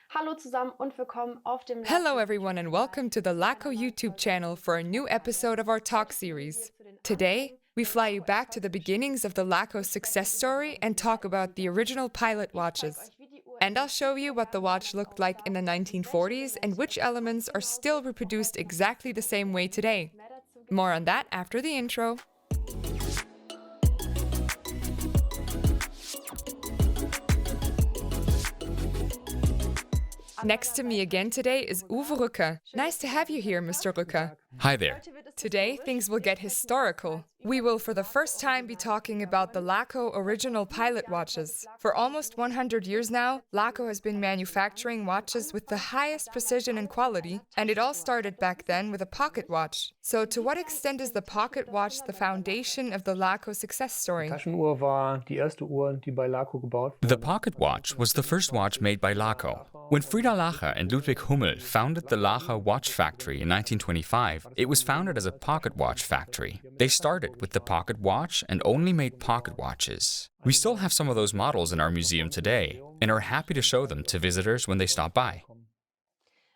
Hallo zusammen und willkommen auf dem Hello, everyone, and welcome to the Laco YouTube channel for a new episode of our talk series. Today, we fly you back to the beginnings of the Laco success story and talk about the original pilot watches. And I'll show you what the watch looked like in the 1940s and which elements are still reproduced exactly the same way today. More on that after the intro. Next to me again today is Uwe Rücker. Nice to have you here, Mr. Rücker. Hi there. Today, things will get historical. We will for the first time be talking about the Laco original pilot watches. For almost 100 years now, Laco has been manufacturing watches with the highest precision and quality, and it all started back then with a pocket watch. So to what extent is the pocket watch the foundation of the Laco success story? Taschenuhr war die erste Uhr, die bei Laco gebaut wurde. The pocket watch was the first watch made by Laco. When Frieda Lacher and Ludwig Hummel founded the Lacher watch factory in 1925, it was founded as a pocket watch factory. They started with the pocket watch and only made pocket watches. We still have some of those models in our museum today and are happy to show them to visitors when they stop by.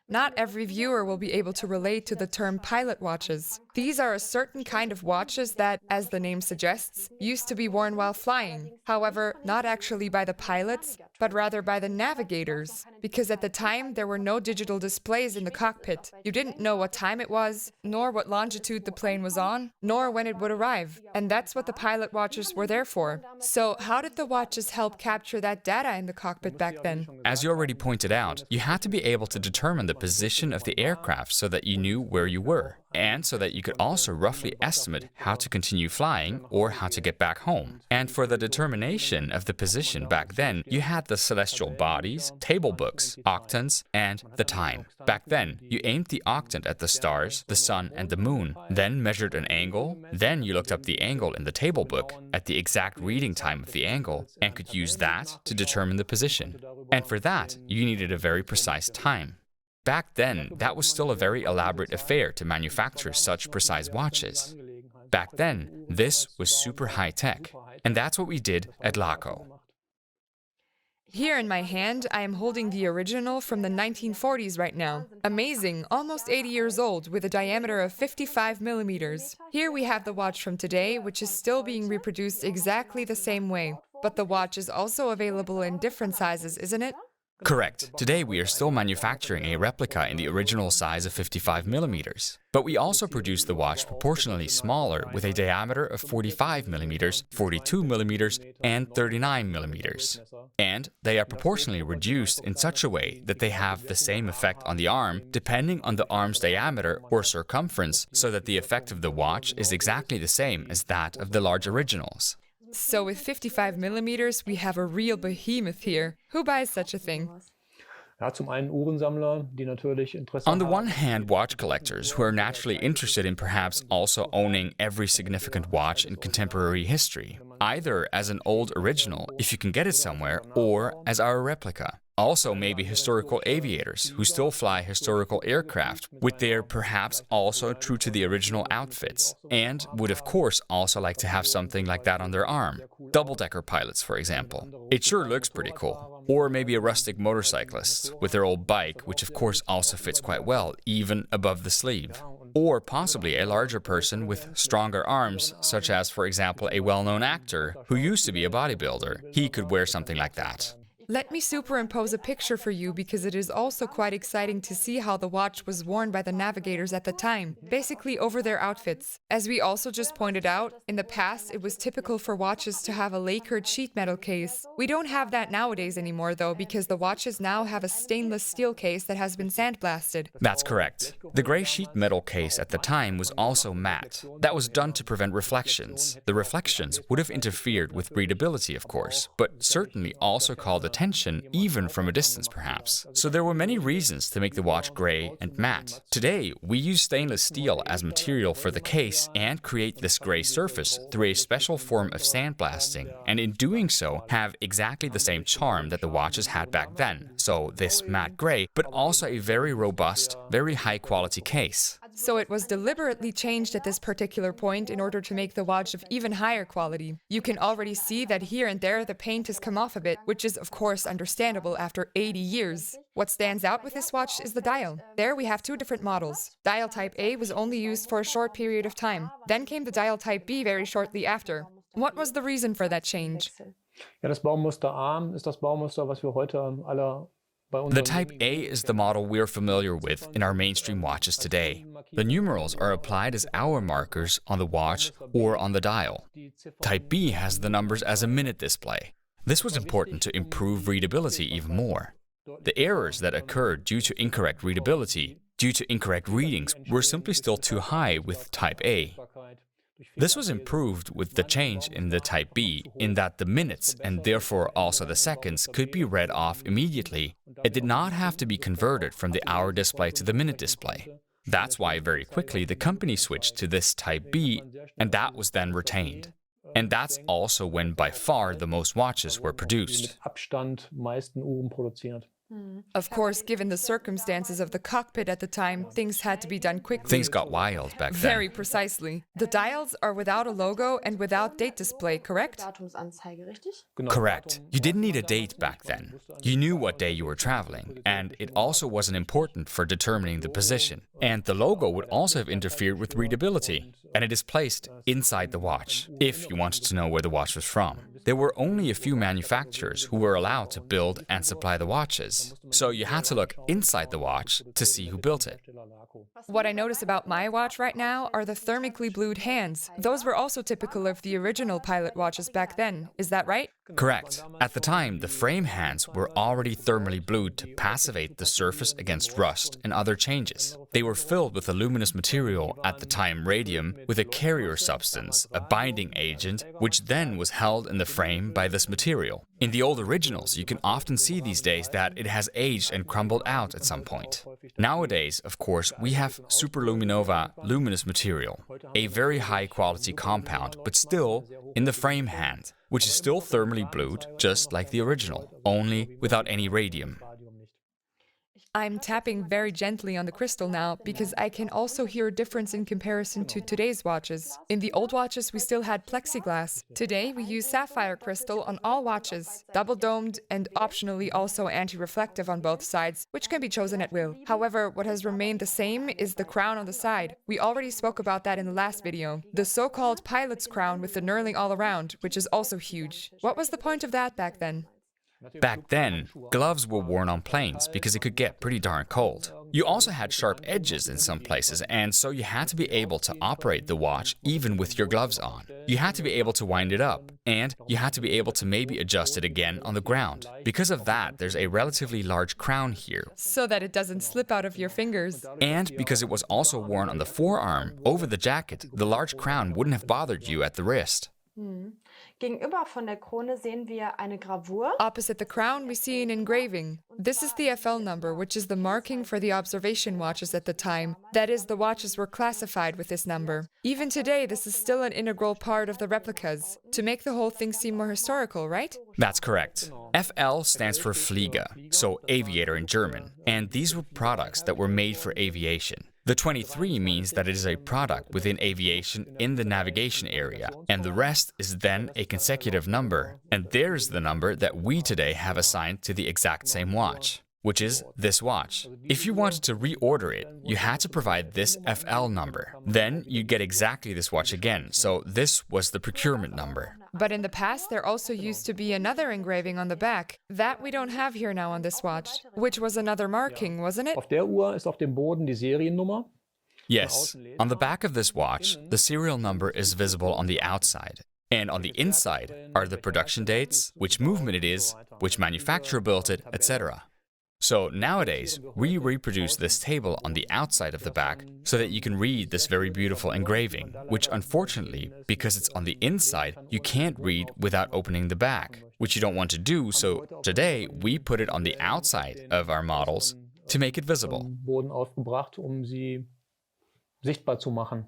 Not every viewer will be able to relate to the term pilot watches. These are a certain kind of watches that, as the name suggests, used to be worn while flying. However, not actually by the pilots, but rather by the navigators. Because at the time, there were no digital displays in the cockpit. You didn't know what time it was, nor what longitude the plane was on, nor when it would arrive. And that's what the pilot watches were there for. So how did the watches help capture that data in the cockpit back then? As you already pointed out, you had to be able to determine the position of the aircraft so that you knew where you were, and so that you could also roughly estimate how to continue flying or how to get back home. And for the determination of the position back then, you had the celestial bodies, table books, octants, and the time. Back then, you aimed the octant at the stars, the sun, and the moon, then measured an angle, then you looked up the angle in the table book at the exact reading time of the angle, and could use that to determine the position. And for that, you needed a very precise time. Back then, that was still a very elaborate affair to manufacture such precise watches. Back then, this was super high-tech, and that's what we did at Laco. Here in my hand, I am holding the original from the 1940s right now. Amazing, almost 80 years old, with a diameter of 55 millimeters. Here we have the watch from today, which is still being reproduced exactly the same way. But the watch is also available in different sizes, isn't it? Correct. Today we are still manufacturing a replica in the original size of 55 millimeters. But we also produce the watch proportionally smaller with a diameter of 45 millimeters, 42 millimeters, and 39 millimeters. And they are proportionally reduced in such a way that they have the same effect on the arm depending on the arm's diameter or circumference, so that the effect of the watch is exactly the same as that of the large originals. So with 55 millimeters, we have a real behemoth here. Who buys such a thing? Ja, zum einen Uhrensammler, die natürlich Interesse On the haben. one hand, watch collectors who are naturally interested in perhaps also owning every significant watch in contemporary history, either as an old original, if you can get it somewhere, or as our replica. Also maybe historical aviators who still fly historical aircraft with their perhaps also true to the original outfits, and would of course also like to have something like that on their arm. Double-decker pilots, for example. It sure looks pretty cool. Or maybe a rustic motorcyclist with their old bike, which of course also fits quite well, even above the sleeve. Or possibly a larger person with stronger arms, such as, for example, a well-known actor who used to be a bodybuilder. He could wear something like that. Let me superimpose a picture for you because it is also quite exciting to see how the watch was worn by the navigators at the time, basically over their outfits. As we also just pointed out, in the past it was typical for watches to have a lacquered sheet metal case. We don't have that nowadays anymore though, because the watches now have a stainless steel case that has been sandblasted. That's correct. The gray sheet metal case at the time was also matte. That was done to prevent reflections. The reflections would have interfered with readability, of course, but certainly also called attention even from a distance perhaps. So there were many reasons to make the watch gray and matte. Today, we use stainless steel as material for the case and create this gray surface through a special form of sandblasting, and in doing so have exactly the same charm that the watches had back then. So this matte gray, but also a very robust, very high quality case. So it was deliberately changed at this particular point in order to make the watch of even higher quality. You can already see that here and there the paint has come off a bit, which is of course understandable after 80 years. What stands out with this watch is the dial. There we have two different models. Dial type A was only used for a short period of time. Then came the dial type B very shortly after. What was the reason for that change? Ja, das Baumuster A ist das Baumuster, was wir heute alle bei unseren The Type A is the model we're familiar with in our mainstream watches today. The numerals are applied as hour markers on the watch or on the dial. Type B has the numbers as a minute display. This was important to improve readability even more. The errors that occurred due to incorrect readability, due to incorrect readings, were simply still too high with Type A. This was improved with the change in the Type B, in that the minutes, and therefore also the seconds, could be read off immediately. It did not have to be converted from the hour display to the minute display. That's why very quickly the company switched to this Type B, and that was then retained. And that's also when by far the most watches were produced. mit Abstand meisten Uhren produziert. Of course, given the circumstances of the cockpit at the time, things had to be done quickly. Things got wild back then. Very precisely. The dials are without a logo and without date display, correct? Datumsanzeige, richtig? Correct. You didn't need a date back then. You knew what day you were traveling, and it also wasn't important for determining the position. And the logo would also have interfered with readability, and it is placed inside the watch, if you wanted to know where the watch was from. There were only a few manufacturers who were allowed to build and supply the watches, so you had to look inside the watch to see who built it. What I notice about my watch right now are the thermically blued hands. Those were also typical of the original pilot watches back then, is that right? Correct. At the time, the frame hands were already thermally blued to passivate the surface against rust and other changes. They were filled with a luminous material, at the time radium, with a carrier substance, a binding agent, which then was held in the frame by this material. In the old originals, you can often see these days that it has aged and crumbled out at some point. Nowadays, of course, we have superluminova luminous material, a very high quality compound, but still in the frame hand, which is still thermally blued, just like the original, only without any radium. I'm tapping very gently on the crystal now because I can also hear a difference in comparison to today's watches. In the old watches, we still had plexiglass. Today, we use sapphire crystal on all watches, double-domed and optionally also anti-reflective on both sides, which can be chosen at will. However, what has remained the same is the crown on the side. We already spoke about that in the last video. The so-called pilot's crown with the knurling all around, which is also huge. What was the point of that back then? Back then, gloves were worn on planes because it could get pretty darn cold. You also had sharp edges in some places, and so you had to be able to operate the watch even with your gloves on. You had to be able to wind it up, and you had to be able to maybe adjust it again on the ground. Because of that, there's a relatively large crown here. So that it doesn't slip out of your fingers. And because it was also worn on the forearm, over the jacket, the large crown wouldn't have bothered you at the wrist. Gegenüber von der Krone sehen wir eine Gravur. Opposite the crown, we see an engraving. This is the FL number, which is the marking for the observation watches at the time. That is, the watches were classified with this number. Even today, this is still an integral part of the replicas, to make the whole thing seem more historical, right? That's correct. FL stands for Flieger, so aviator in German, and these were products that were made for aviation. The 23 means that it is a product within aviation in the navigation area, and the rest is then a consecutive number, and there's the number that we today have assigned to the exact same watch, which is this watch. If you wanted to reorder it, you had to provide this FL number. Then you'd get exactly this watch again, so this was the procurement number. But in the past, there also used to be another engraving on the back. That we don't have here now on this watch, which was another marking, wasn't it? Auf der Uhr ist auf dem Boden die Seriennummer. Yes, on the back of this watch, the serial number is visible on the outside. And on the inside are the production dates, which movement it is, which manufacturer built it, etc. So nowadays, we reproduce this table on the outside of the back so that you can read this very beautiful engraving, which unfortunately, because it's on the inside, you can't read without opening the back, which you don't want to do, so today we put it on the outside of our models to make it visible. Boden aufgebracht, sie sichtbar zu machen.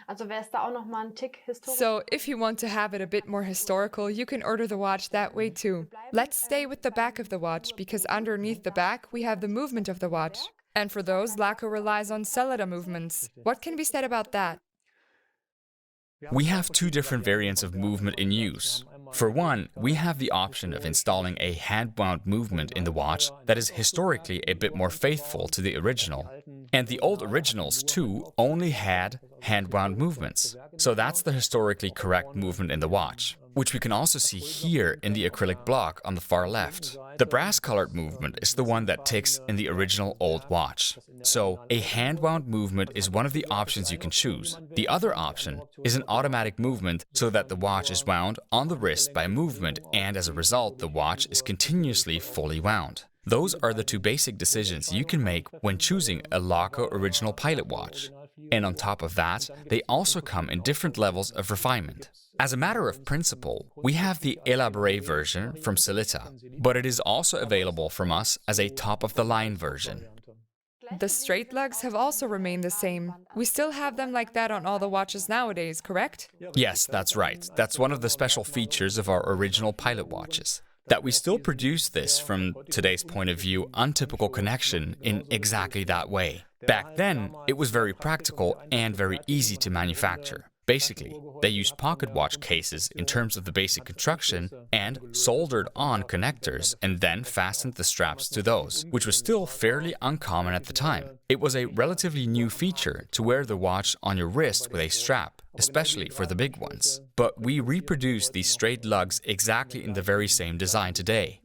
Also wäre es da auch noch mal ein Tick historisch. So, if you want to have it a bit more historical, you can order the watch that way too. Let's stay with the back of the watch, because underneath the back we have the movement of the watch. And for those, Laco relies on cellular movements. What can be said about that? We have two different variants of movement in use. For one, we have the option of installing a hand-wound movement in the watch that is historically a bit more faithful to the original. And the old originals, too, only had hand-wound movements. So that's the historically correct movement in the watch, which we can also see here in the acrylic block on the far left. The brass-colored movement is the one that ticks in the original old watch. So a hand-wound movement is one of the options you can choose. The other option is an automatic movement so that the watch is wound on the wrist by movement, and as a result, the watch is continuously fully wound. Those are the two basic decisions you can make when choosing a Laco original pilot watch. And on top of that, they also come in different levels of refinement. As a matter of principle, we have the Elaboré version from Sellita, but it is also available from us as a top-of-the-line version. The straight lugs have also remained the same. We still have them like that on all the watches nowadays, correct? Yes, that's right. That's one of the special features of our original pilot watches. That we still produce this, from today's point of view, untypical connection in exactly that way. Back then, it was very practical and very easy to manufacture. Basically, they used pocket watch cases in terms of the basic construction and soldered on connectors and then fastened the straps to those, which was still fairly uncommon at the time. It was a relatively new feature to wear the watch on your wrist with a strap, especially for the big ones. But we reproduce these straight lugs exactly in the very same design today.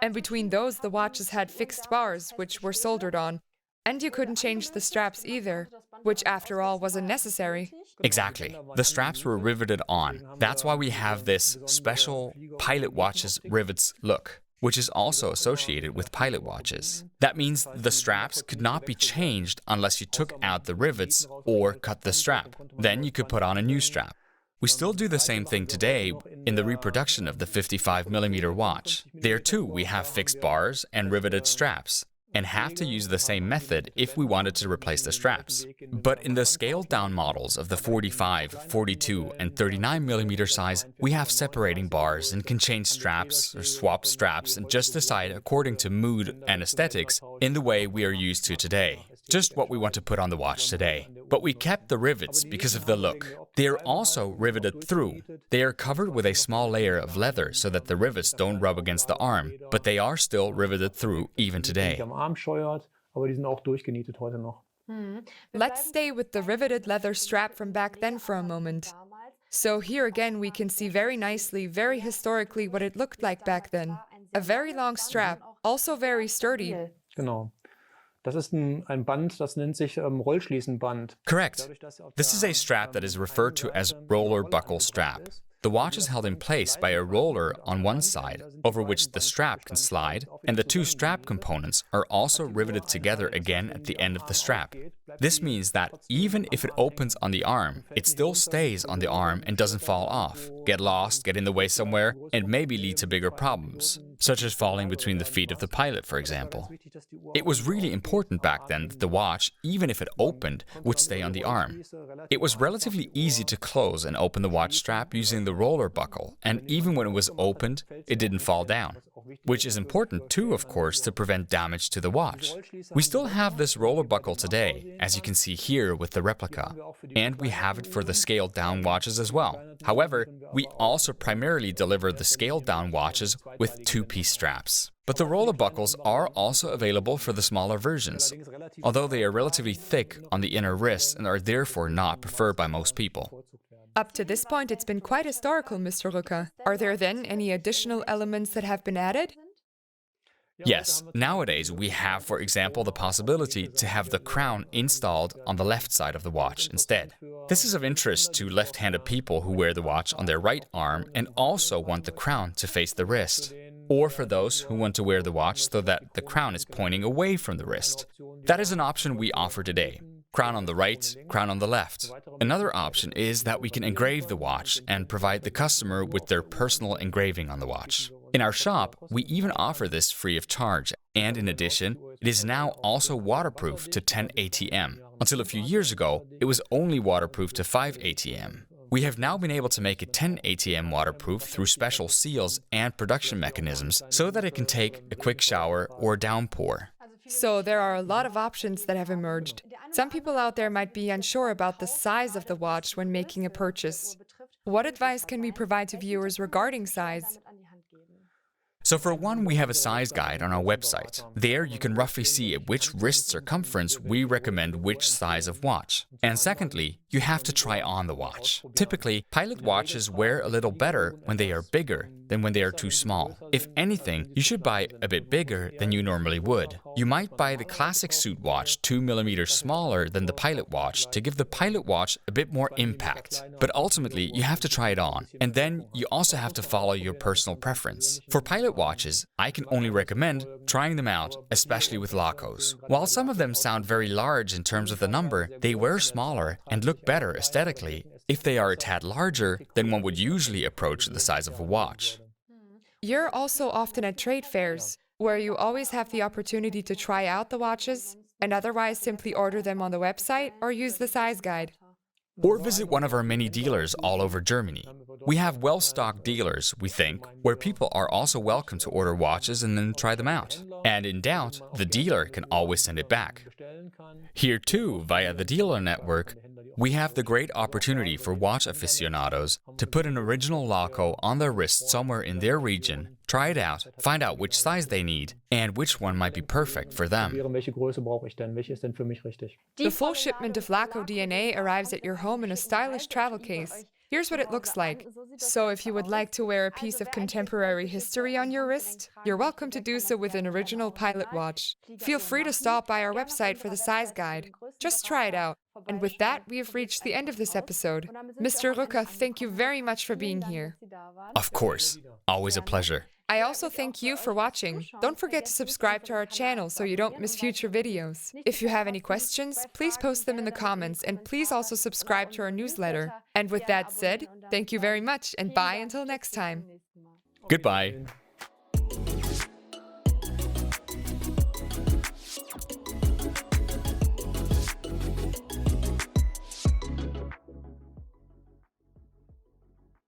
And between those, the watches had fixed bars, which were soldered on. And you couldn't change the straps either, which after all wasn't necessary. Exactly. The straps were riveted on. That's why we have this special pilot watches rivets look, which is also associated with pilot watches. That means the straps could not be changed unless you took out the rivets or cut the strap. Then you could put on a new strap. We still do the same thing today in the reproduction of the 55mm watch. There too, we have fixed bars and riveted straps, and have to use the same method if we wanted to replace the straps. But in the scaled-down models of the 45, 42, and 39mm size, we have separating bars and can change straps or swap straps and just decide according to mood and aesthetics in the way we are used to today. Just what we want to put on the watch today. But we kept the rivets because of the look. They are also riveted through. They are covered with a small layer of leather so that the rivets don't rub against the arm, but they are still riveted through even today. Let's stay with the riveted leather strap from back then for a moment. So here again we can see very nicely, very historically what it looked like back then. A very long strap, also very sturdy. Genau. Das ist ein Band, das nennt sich Rollschließenband. Correct. This is a strap that is referred to as roller buckle strap. The watch is held in place by a roller on one side, over which the strap can slide, and the two strap components are also riveted together again at the end of the strap. This means that even if it opens on the arm, it still stays on the arm and doesn't fall off, get lost, get in the way somewhere, and maybe lead to bigger problems, such as falling between the feet of the pilot, for example. It was really important back then that the watch, even if it opened, would stay on the arm. It was relatively easy to close and open the watch strap using the roller buckle, and even when it was opened, it didn't fall down. Which is important too, of course, to prevent damage to the watch. We still have this roller buckle today, as you can see here with the replica, and we have it for the scaled-down watches as well. However, we also primarily deliver the scaled-down watches with two-piece straps. But the roller buckles are also available for the smaller versions, although they are relatively thick on the inner wrists and are therefore not preferred by most people. Up to this point, it's been quite historical, Mr. Rücker. Are there then any additional elements that have been added? Yes, nowadays we have, for example, the possibility to have the crown installed on the left side of the watch instead. This is of interest to left-handed people who wear the watch on their right arm and also want the crown to face the wrist. Or for those who want to wear the watch so that the crown is pointing away from the wrist. That is an option we offer today. Crown on the right, crown on the left. Another option is that we can engrave the watch and provide the customer with their personal engraving on the watch. In our shop, we even offer this free of charge, and in addition, it is now also waterproof to 10 ATM. Until a few years ago, it was only waterproof to 5 ATM. We have now been able to make it 10 ATM waterproof through special seals and production mechanisms so that it can take a quick shower or downpour. So there are a lot of options that have emerged. Some people out there might be unsure about the size of the watch when making a purchase. What advice can we provide to viewers regarding size? So for one, we have a size guide on our website. There you can roughly see at which wrist circumference we recommend which size of watch. And secondly, you have to try on the watch. Typically, pilot watches wear a little better when they are bigger than when they are too small. If anything, you should buy a bit bigger than you normally would. You might buy the classic suit watch 2 millimeters smaller than the pilot watch to give the pilot watch a bit more impact. But ultimately, you have to try it on. And then you also have to follow your personal preference. For pilot watches, I can only recommend trying them out, especially with Lacos. While some of them sound very large in terms of the number, they wear smaller and look better aesthetically if they are a tad larger than one would usually approach the size of a watch. You're also often at trade fairs, where you always have the opportunity to try out the watches and otherwise simply order them on the website or use the size guide. Or visit one of our many dealers all over Germany. We have well-stocked dealers, we think, where people are also welcome to order watches and then try them out. And in doubt, the dealer can always send it back. Here too, via the dealer network, we have the great opportunity for watch aficionados to put an original Laco on their wrist somewhere in their region, try it out, find out which size they need, and which one might be perfect for them. The full shipment of Laco DNA arrives at your home in a stylish travel case. Here's what it looks like. So if you would like to wear a piece of contemporary history on your wrist, you're welcome to do so with an original pilot watch. Feel free to stop by our website for the size guide. Just try it out. And with that, we have reached the end of this episode. Mr. Rücker, thank you very much for being here. Of course, always a pleasure. I also thank you for watching. Don't forget to subscribe to our channel so you don't miss future videos. If you have any questions, please post them in the comments and please also subscribe to our newsletter. And with that said, thank you very much and bye until next time. Goodbye.